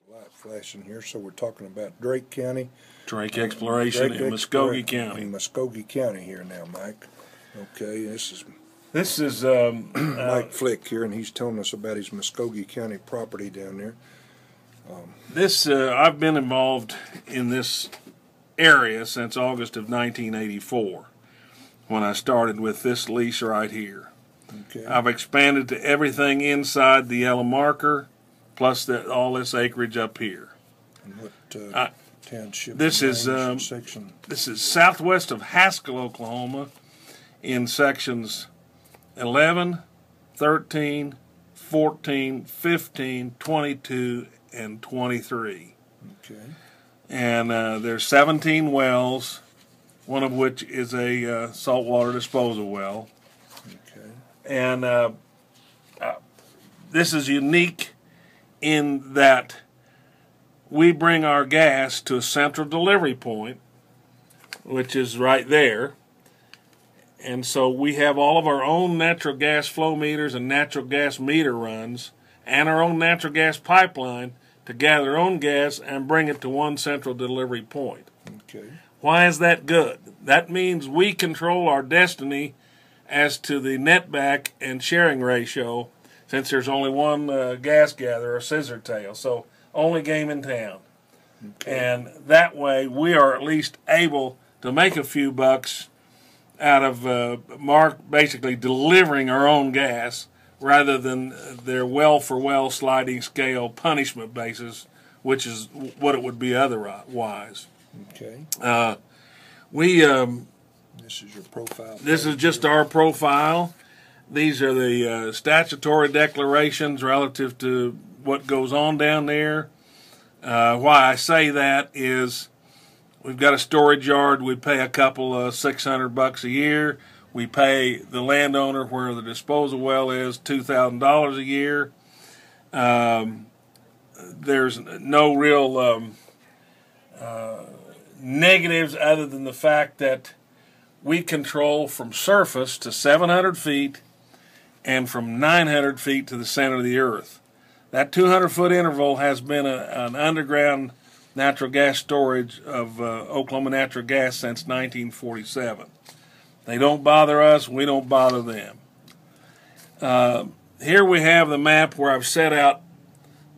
Light flashing here, so we're talking about Drake County. Drake Exploration in Muskogee County. In Muskogee County here now, Mike. Okay, this is Mike Flick here, and he's telling us about his Muskogee County property down there. I've been involved in this area since August of 1984, when I started with this lease right here. Okay. I've expanded to everything inside the yellow marker, plus all this acreage up here. And what township? This is section. This is southwest of Haskell, Oklahoma, in sections 11, 13, 14, 15, 22, and 23. Okay. And there's 17 wells, one of which is a saltwater disposal well. Okay. And this is unique in that we bring our gas to a central delivery point, which is right there. And so we have all of our own natural gas flow meters and natural gas meter runs and our own natural gas pipeline to gather our own gas and bring it to one central delivery point. Okay. Why is that good? That means we control our destiny as to the netback and sharing ratio, since there's only one gas gatherer, a scissor tail, so only game in town. Okay. And that way we are at least able to make a few bucks out of basically delivering our own gas rather than their well-for-well sliding scale punishment basis, which is what it would be otherwise. Okay. This is your profile. This is just our profile. These are the statutory declarations relative to what goes on down there. Why I say that is we've got a storage yard. We pay a couple of $600 a year. We pay the landowner where the disposal well is $2,000 a year. There's no real negatives other than the fact that we control from surface to 700 feet and from 900 feet to the center of the earth. That 200-foot interval has been an underground natural gas storage of Oklahoma Natural Gas since 1947. They don't bother us, we don't bother them. Here we have the map where I've set out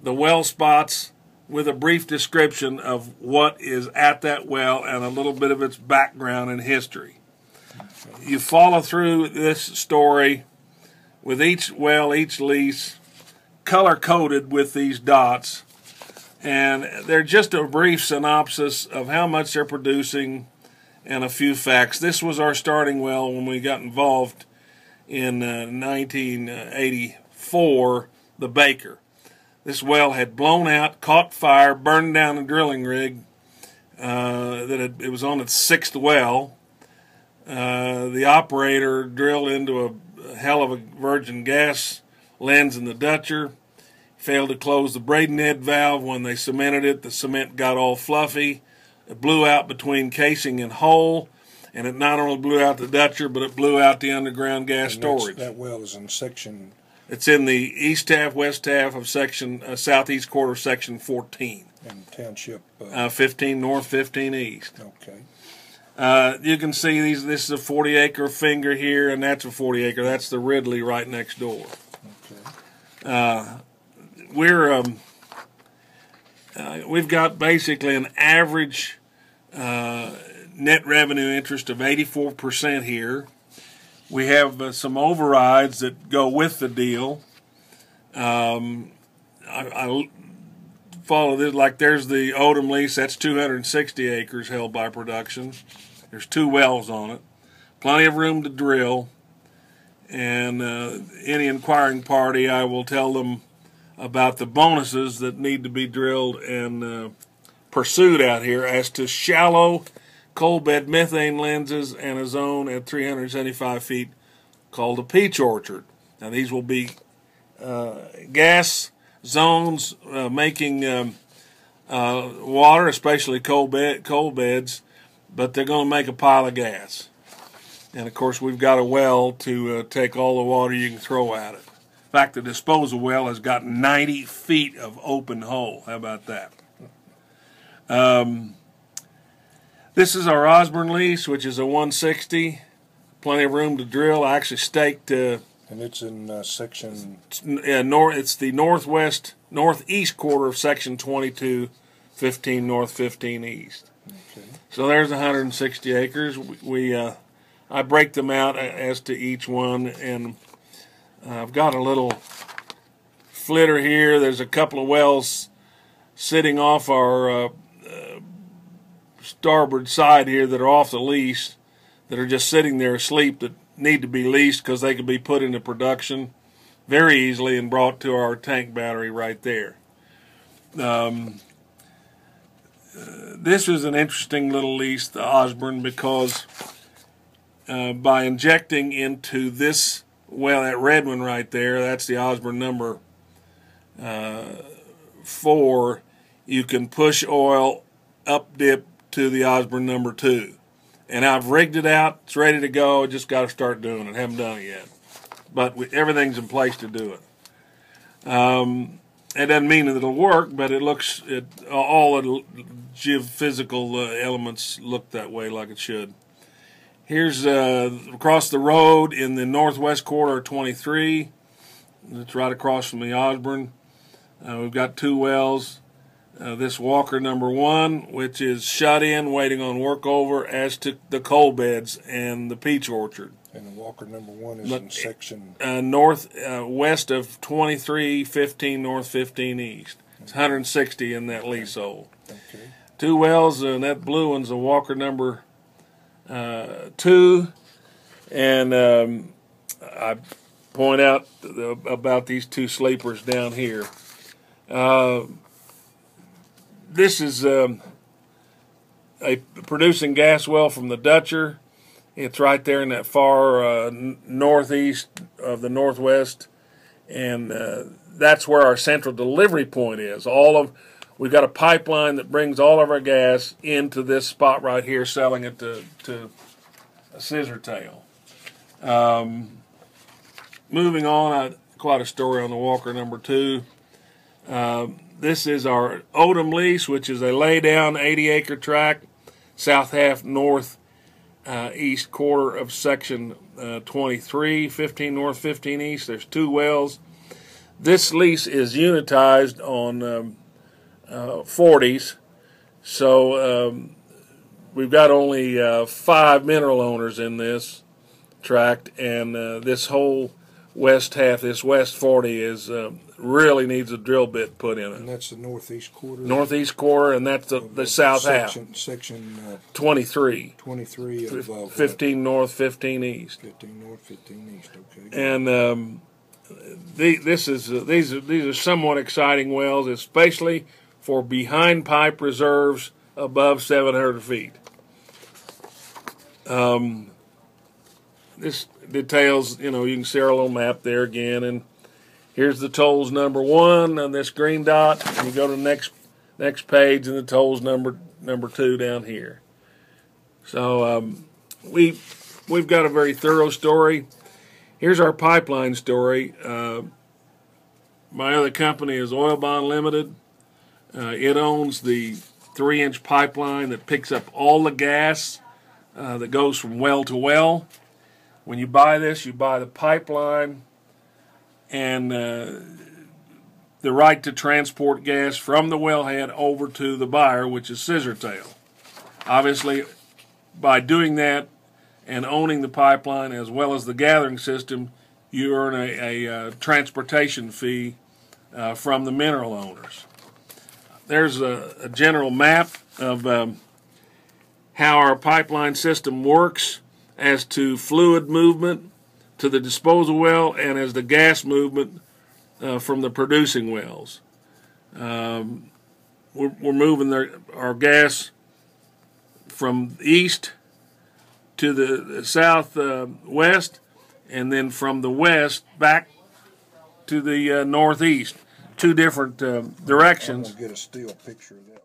the well spots with a brief description of what is at that well and a little bit of its background and history. You follow through this story with each well, each lease, color-coded with these dots, and they're just a brief synopsis of how much they're producing and a few facts. This was our starting well when we got involved in 1984, the Baker. This well had blown out, caught fire, burned down a drilling rig. It was on its sixth well. The operator drilled into a hell of a virgin gas lens in the Dutcher. Failed to close the Braden head valve. When they cemented it, the cement got all fluffy. It blew out between casing and hull, and it not only blew out the Dutcher, but it blew out the underground gas storage. That well is in section... It's in the east half, west half of section, southeast quarter of section 14. And township... 15 north, 15 east. Okay. You can see this is a 40-acre finger here, and that's a 40-acre. That's the Ridley right next door. Okay. We've got basically an average net revenue interest of 84% here. We have some overrides that go with the deal. I follow this, like there's the Odom lease, that's 260 acres held by production. There's 2 wells on it, plenty of room to drill, and any inquiring party, I will tell them about the bonuses that need to be drilled and pursued out here as to shallow coal bed methane lenses and a zone at 375 feet called a peach orchard. Now these will be gas zones making water, especially coal beds, but they're going to make a pile of gas. And of course we've got a well to take all the water you can throw at it. In fact, the disposal well has got 90 feet of open hole. How about that? This is our Osborne lease, which is a 160. Plenty of room to drill. I actually staked. And it's in section. It's the northeast quarter of section 22, 15 north, 15 east. Okay. So there's 160 acres. I break them out as to each one, and I've got a little flitter here. There's a couple of wells sitting off our starboard side here that are off the lease, that are just sitting there asleep, that need to be leased because they could be put into production very easily and brought to our tank battery right there. This is an interesting little lease, the Osborne, because by injecting into this well, that red one right there, that's the Osborne number 4, you can push oil up dip to the Osborne number 2. And I've rigged it out. It's ready to go. Just got to start doing it. Haven't done it yet. But everything's in place to do it. It doesn't mean that it'll work, but all the geophysical elements look that way, like it should. Here's across the road in the northwest quarter of 23. It's right across from the Osborne. We've got 2 wells. This Walker number 1, which is shut in, waiting on workover, as to the coal beds and the peach orchard. And the Walker number 1 is in section west of 23, 15 north, 15 east. It's 160 in that leasehold. Okay. 2 wells, and that blue one's a Walker number 2. And I point out about these 2 sleepers down here. This is a producing gas well from the Dutcher. It's right there in that far northeast of the northwest, and that's where our central delivery point is. We've got a pipeline that brings all of our gas into this spot right here, selling it to Scissortail. Moving on, quite a story on the Walker number 2. This is our Odom lease, which is a lay-down 80-acre tract, south half north east quarter of section 23, 15 north, 15 east. There's 2 wells. This lease is unitized on 40s, so we've got only 5 mineral owners in this tract, and this whole west half, this west 40, is really needs a drill bit put in it. And that's the northeast quarter? Northeast quarter, and that's the south half. Section 23. 23 of 15 north, 15 east. 15 north, 15 east, okay. And these are somewhat exciting wells, especially for behind pipe reserves above 700 feet. This details, you can see our little map there again, and here's the tolls number 1 on this green dot, and you go to the next page, and the tolls number 2 down here. So we've got a very thorough story. Here's our pipeline story. My other company is Oil Bond Limited. It owns the 3-inch pipeline that picks up all the gas that goes from well to well. When you buy this, you buy the pipeline and the right to transport gas from the wellhead over to the buyer, which is Scissortail. Obviously, by doing that and owning the pipeline as well as the gathering system, you earn a transportation fee from the mineral owners. There's a general map of how our pipeline system works as to fluid movement to the disposal well and as the gas movement from the producing wells. We're moving our gas from east to the southwest, and then from the west back to the northeast. 2 different directions. I'm going to get a still picture of that.